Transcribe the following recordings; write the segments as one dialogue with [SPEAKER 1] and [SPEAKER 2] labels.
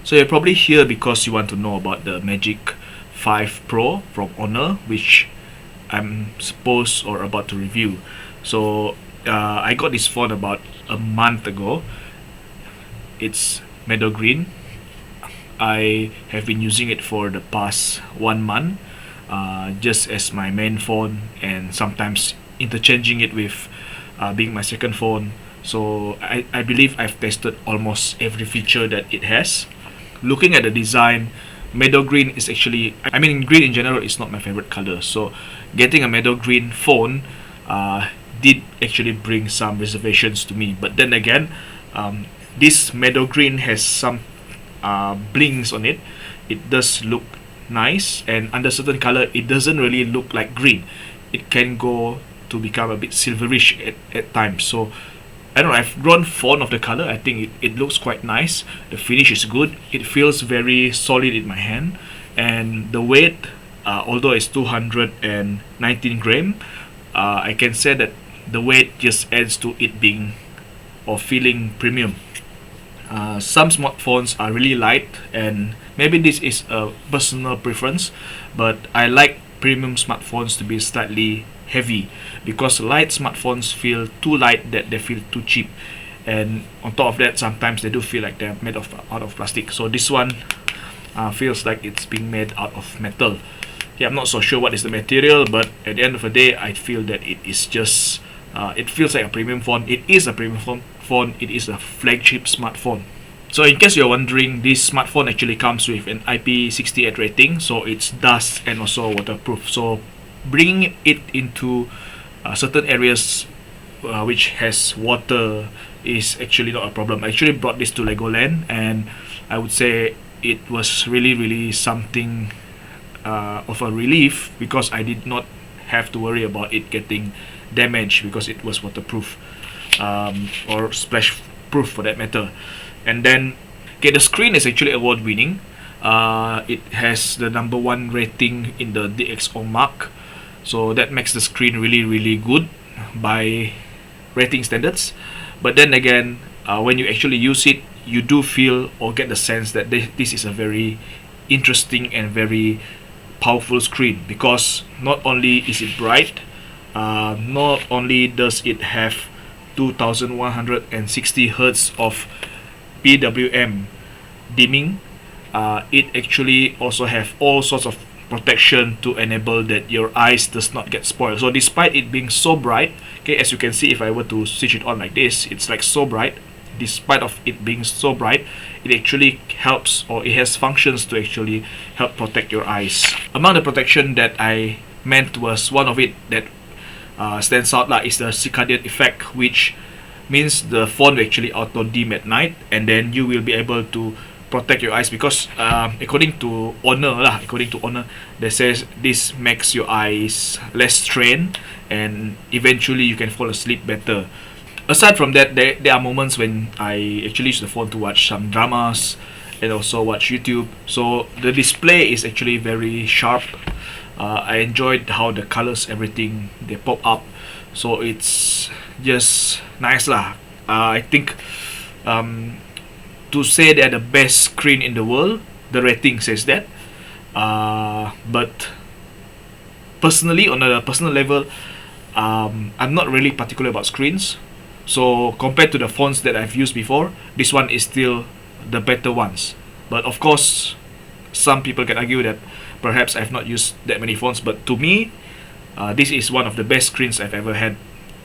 [SPEAKER 1] So you're probably here because you want to know about the Magic 5 Pro from HONOR, which I'm supposed or about to review. So I got this phone about a month ago. It's meadow green. I have been using it for the past 1 month, just as my main phone, and sometimes interchanging it with being my second phone. So I believe I've tested almost every feature that it has. Looking at the design, meadow green is actually, I mean, green in general is not my favorite color. So getting a meadow green phone did actually bring some reservations to me. But then again, this meadow green has some blings on it. It does look nice, and under certain color it doesn't really look like green. It can go to become a bit silverish at times. So I don't know, I've grown fond of the color. I think it looks quite nice. The finish is good. It feels very solid in my hand, and the weight, although it's 219 gram, I can say that the weight just adds to it being or feeling premium. Some smartphones are really light, and maybe this is a personal preference, but I like premium smartphones to be slightly heavy, because light smartphones feel too light that they feel too cheap, and on top of that, sometimes they do feel like they're made out of plastic. So this one feels like it's being made out of metal. Yeah, I'm not so sure what is the material, but at the end of the day, I feel that it is just it feels like a premium phone. It is a premium phone. It is a flagship smartphone. So in case you're wondering, this smartphone actually comes with an IP68 rating, so it's dust and also waterproof. So bringing it into certain areas which has water is actually not a problem. I actually brought this to Legoland, and I would say it was really something of a relief, because I did not have to worry about it getting damaged, because it was waterproof, or splash proof for that matter. And then, okay, the screen is actually award winning. It has the #1 rating in the DxO mark, so that makes the screen really good by rating standards. But then again, when you actually use it, you do feel or get the sense that this is a very interesting and very powerful screen, because not only is it bright, not only does it have 2160 Hz of PWM dimming, it actually also have all sorts of protection to enable that your eyes does not get spoiled. So despite it being so bright, okay, as you can see, if I were to switch it on like this, it's like so bright. Despite of it being so bright, it actually helps, or it has functions to actually help protect your eyes. Among the protection that I meant was, one of it that stands out is the circadian effect, which means the phone will actually auto dim at night, and then you will be able to protect your eyes, because according to HONOR, they says this makes your eyes less strained, and eventually you can fall asleep better. Aside from that, there are moments when I actually use the phone to watch some dramas and also watch YouTube. So the display is actually very sharp. I enjoyed how the colors, everything, they pop up. So it's just nice lah. I think to say they're the best screen in the world, the rating says that. But personally, on a personal level, I'm not really particular about screens. So compared to the phones that I've used before, this one is still the better ones. But of course, some people can argue that perhaps I've not used that many phones, but to me, this is one of the best screens I've ever had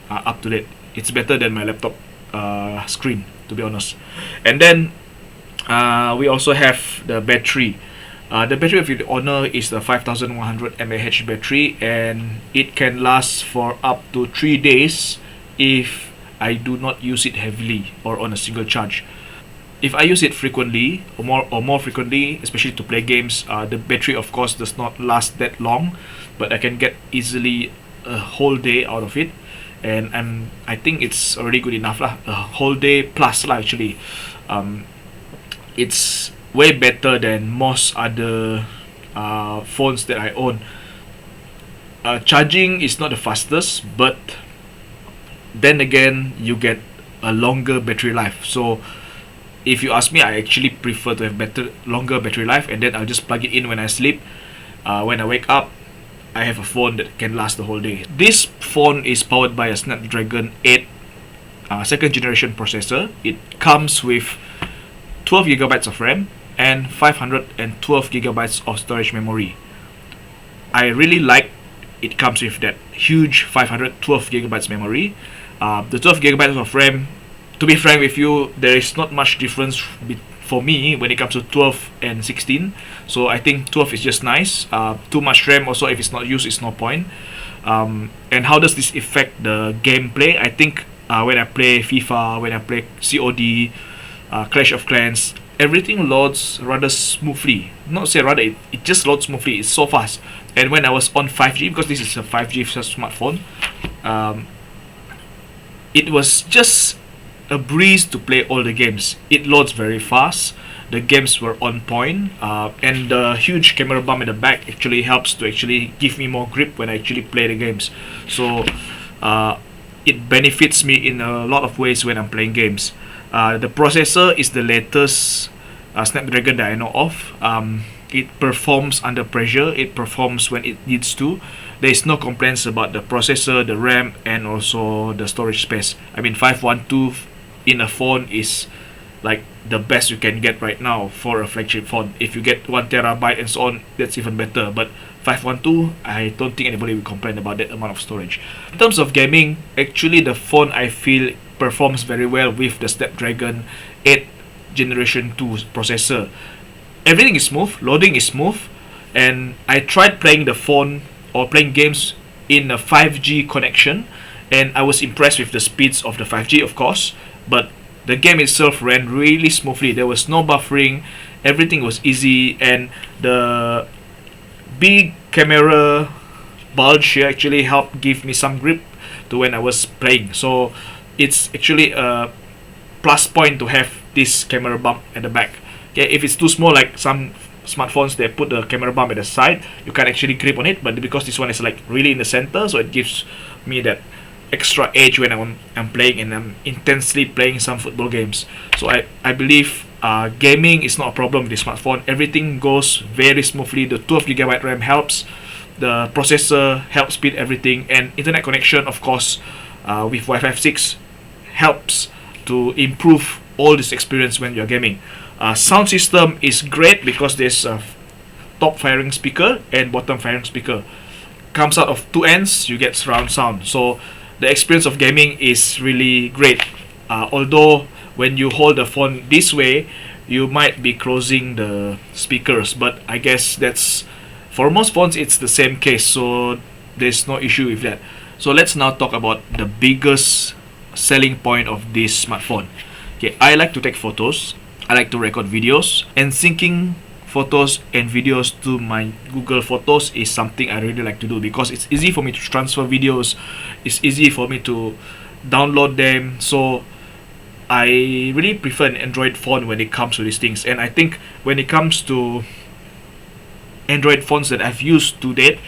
[SPEAKER 1] up to date. It's better than my laptop screen, to be honest. And then we also have the battery. The battery of the HONOR is the 5100 mAh battery, and it can last for up to 3 days if I do not use it heavily or on a single charge. If I use it frequently or more frequently, especially to play games, the battery of course does not last that long, but I can get easily a whole day out of it, and I think it's already good enough lah. A whole day plus lah actually. It's way better than most other phones that I own. Charging is not the fastest, but then again, you get a longer battery life. So if you ask me, I actually prefer to have longer battery life, and then I'll just plug it in when I sleep. When I wake up, I have a phone that can last the whole day. This phone is powered by a Snapdragon 8 second generation processor. It comes with 12 gigabytes of RAM and 512 gigabytes of storage memory. I really like it comes with that huge 512 gigabytes memory. The 12 gigabytes of RAM, to be frank with you, there is not much difference for me when it comes to 12 and 16. So I think 12 is just nice. Too much RAM also, if it's not used, it's no point. And how does this affect the gameplay? I think when I play FIFA, when I play COD, Clash of Clans, everything loads rather smoothly. Not say rather, it just loads smoothly. It's so fast. And when I was on 5G, because this is a 5G smartphone, it was just a breeze to play all the games. It loads very fast. The games were on point, and the huge camera bump in the back actually helps to actually give me more grip when I actually play the games. So it benefits me in a lot of ways when I'm playing games. The processor is the latest Snapdragon that I know of. It performs under pressure. It performs when it needs to. There is no complaints about the processor, the RAM, and also the storage space. I mean, 512 in a phone is like the best you can get right now for a flagship phone. If you get 1 terabyte and so on, that's even better. But 512, I don't think anybody will complain about that amount of storage. In terms of gaming, actually the phone I feel performs very well with the Snapdragon 8 Generation 2 processor. Everything is smooth, loading is smooth, and I tried playing the phone or playing games in a 5G connection, and I was impressed with the speeds of the 5G, of course, but the game itself ran really smoothly. There was no buffering, everything was easy, and the big camera bulge here actually helped give me some grip to when I was playing. So it's actually a plus point to have this camera bump at the back. Okay, if it's too small, like some smartphones, they put the camera bump at the side, you can actually grip on it, but because this one is like really in the center, so it gives me that extra edge when I'm playing, and I'm intensely playing some football games. So I believe gaming is not a problem with the smartphone. Everything goes very smoothly. The 12GB RAM helps, the processor helps speed everything, and internet connection, of course, with Wi-Fi 6 helps to improve all this experience when you're gaming. Sound system is great because there's a top firing speaker and bottom firing speaker. Comes out of two ends, you get surround sound. So the experience of gaming is really great. Although when you hold the phone this way, you might be closing the speakers, but I guess that's for most phones it's the same case, so there's no issue with that. So let's now talk about the biggest selling point of this smartphone. Okay, I like to take photos, I like to record videos, and syncing photos and videos to my Google Photos is something I really like to do because it's easy for me to transfer videos, it's easy for me to download them. So I really prefer an Android phone when it comes to these things, and I think when it comes to Android phones that I've used to date,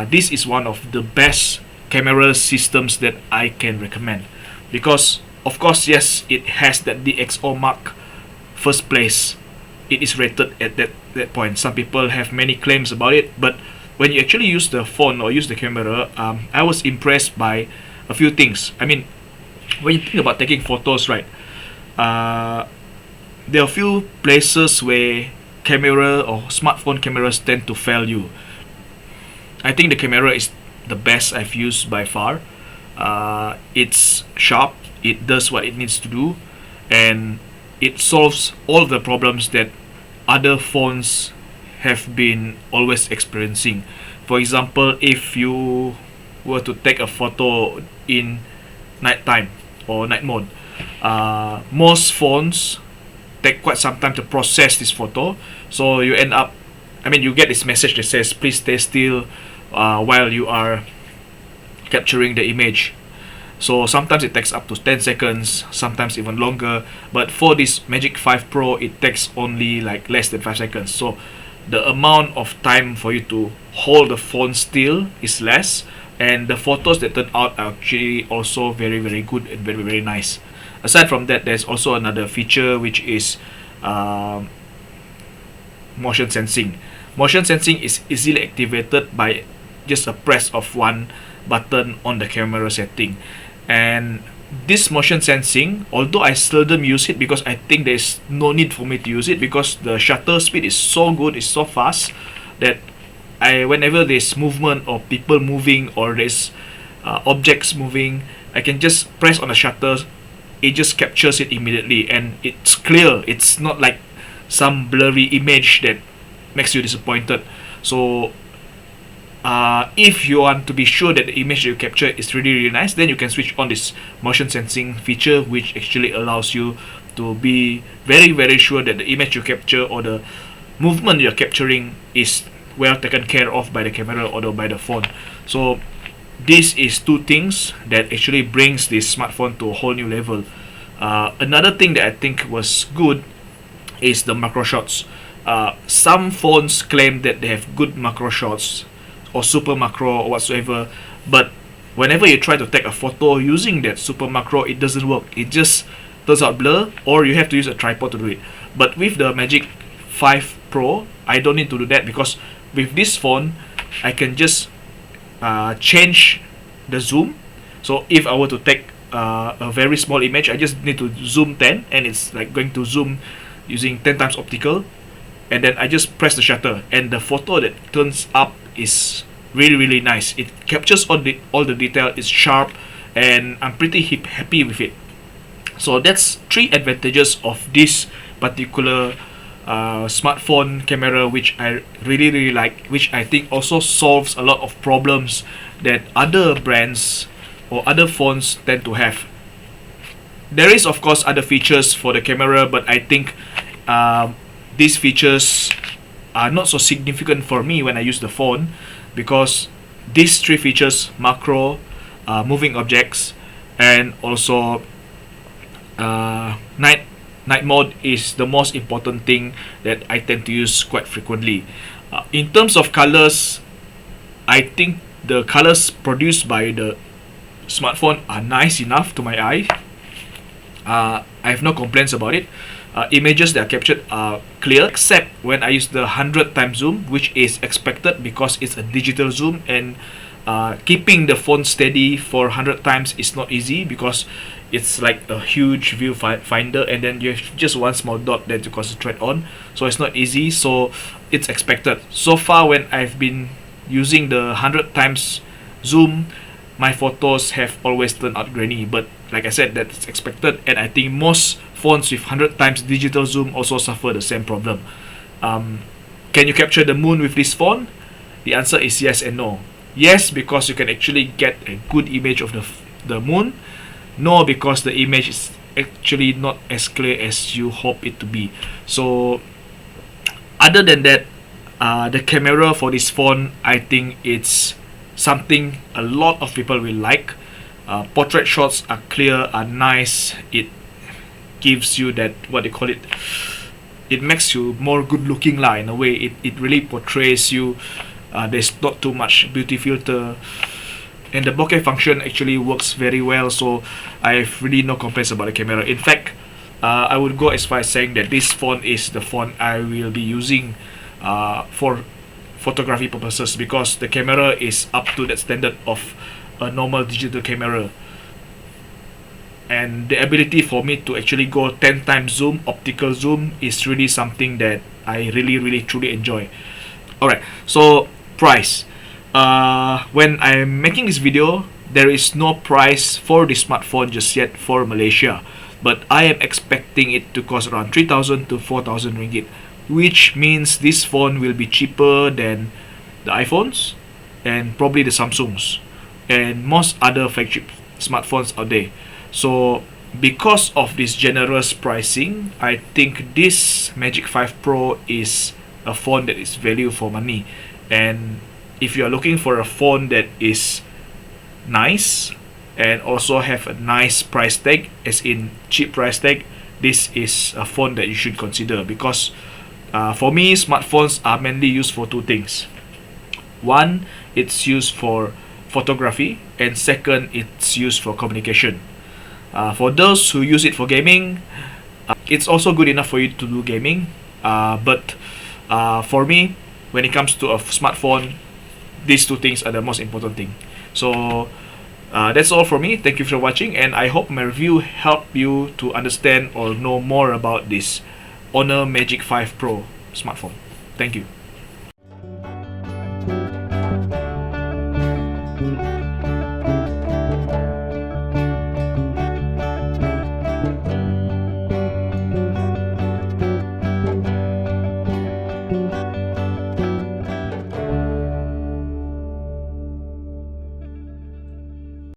[SPEAKER 1] this is one of the best camera systems that I can recommend, because of course, yes, it has that DxO mark first place. It is rated at that point. Some people have many claims about it, but when you actually use the phone or use the camera, I was impressed by a few things. I mean, when you think about taking photos, right, there are a few places where camera or smartphone cameras tend to fail you. I think the camera is the best I've used by far. It's sharp, it does what it needs to do, and it solves all the problems that other phones have been always experiencing. For example, if you were to take a photo in nighttime or night mode, most phones take quite some time to process this photo, so you end up, I mean, you get this message that says please stay still while you are capturing the image. So sometimes it takes up to 10 seconds, sometimes even longer, but for this Magic 5 Pro it takes only like less than 5 seconds. So the amount of time for you to hold the phone still is less, and the photos that turn out are actually also very good and very nice. Aside from that, there's also another feature which is um, motion sensing. Motion sensing is easily activated by just a press of one button on the camera setting. And this motion sensing, although I seldom use it because I think there's no need for me to use it, because the shutter speed is so good, it's so fast that whenever there's movement or people moving or there's objects moving, I can just press on the shutter, it just captures it immediately and it's clear. It's not like some blurry image that makes you disappointed. So if you want to be sure that the image you capture is really nice, then you can switch on this motion sensing feature, which actually allows you to be very sure that the image you capture or the movement you're capturing is well taken care of by the camera or by the phone. So this is two things that actually brings this smartphone to a whole new level. Another thing that I think was good is the macro shots. Some phones claim that they have good macro shots or super macro or whatsoever, but whenever you try to take a photo using that super macro, it doesn't work. It just turns out blur, or you have to use a tripod to do it. But with the Magic 5 Pro, I don't need to do that, because with this phone I can just change the zoom. So if I were to take a very small image, I just need to zoom 10 and it's like going to zoom using 10 times optical, and then I just press the shutter and the photo that turns up is really nice. It captures all the detail, it's sharp, and I'm pretty happy with it. So that's three advantages of this particular smartphone camera, which I really like, which I think also solves a lot of problems that other brands or other phones tend to have. There is of course other features for the camera, but I think these features are not so significant for me when I use the phone, because these three features, macro, moving objects, and also night mode, is the most important thing that I tend to use quite frequently. In terms of colors, I think the colors produced by the smartphone are nice enough to my eye. I have no complaints about it. Images that are captured are clear, except when I use the 100 times zoom, which is expected because it's a digital zoom, and keeping the phone steady for 100 times is not easy, because it's like a huge viewfinder and then you have just one small dot there to concentrate on, so it's not easy. So it's expected. So far, when I've been using the 100 times zoom, my photos have always turned out grainy, but like I said, that's expected, and I think most phones with 100 times digital zoom also suffer the same problem. Can you capture the moon with this phone? The answer is yes and no. Yes, because you can actually get a good image of the moon. No, because the image is actually not as clear as you hope it to be. So other than that, the camera for this phone, I think it's something a lot of people will like. Portrait shots are clear, are nice. It gives you that, what they call it, it makes you more good looking lah, in a way. It really portrays you. There's not too much beauty filter, and the bokeh function actually works very well, so I have really no complaints about the camera. In fact, I would go as far as saying that this phone is the phone I will be using for photography purposes, because the camera is up to that standard of a normal digital camera, and the ability for me to actually go 10 times zoom, optical zoom, is really something that I really truly enjoy. Alright, so price. When I'm making this video, there is no price for the smartphone just yet for Malaysia, but I am expecting it to cost around 3,000 to 4,000 ringgit, which means this phone will be cheaper than the iPhones and probably the Samsungs and most other flagship smartphones out there. So because of this generous pricing, I think this Magic 5 Pro is a phone that is value for money. And if you are looking for a phone that is nice and also have a nice price tag, as in cheap price tag, this is a phone that you should consider, because for me, smartphones are mainly used for two things. One, it's used for photography, and second, it's used for communication. For those who use it for gaming, it's also good enough for you to do gaming. But for me, when it comes to a smartphone, these two things are the most important thing. So that's all for me. Thank you for watching, and I hope my review helped you to understand or know more about this HONOR Magic 5 Pro smartphone. Thank you.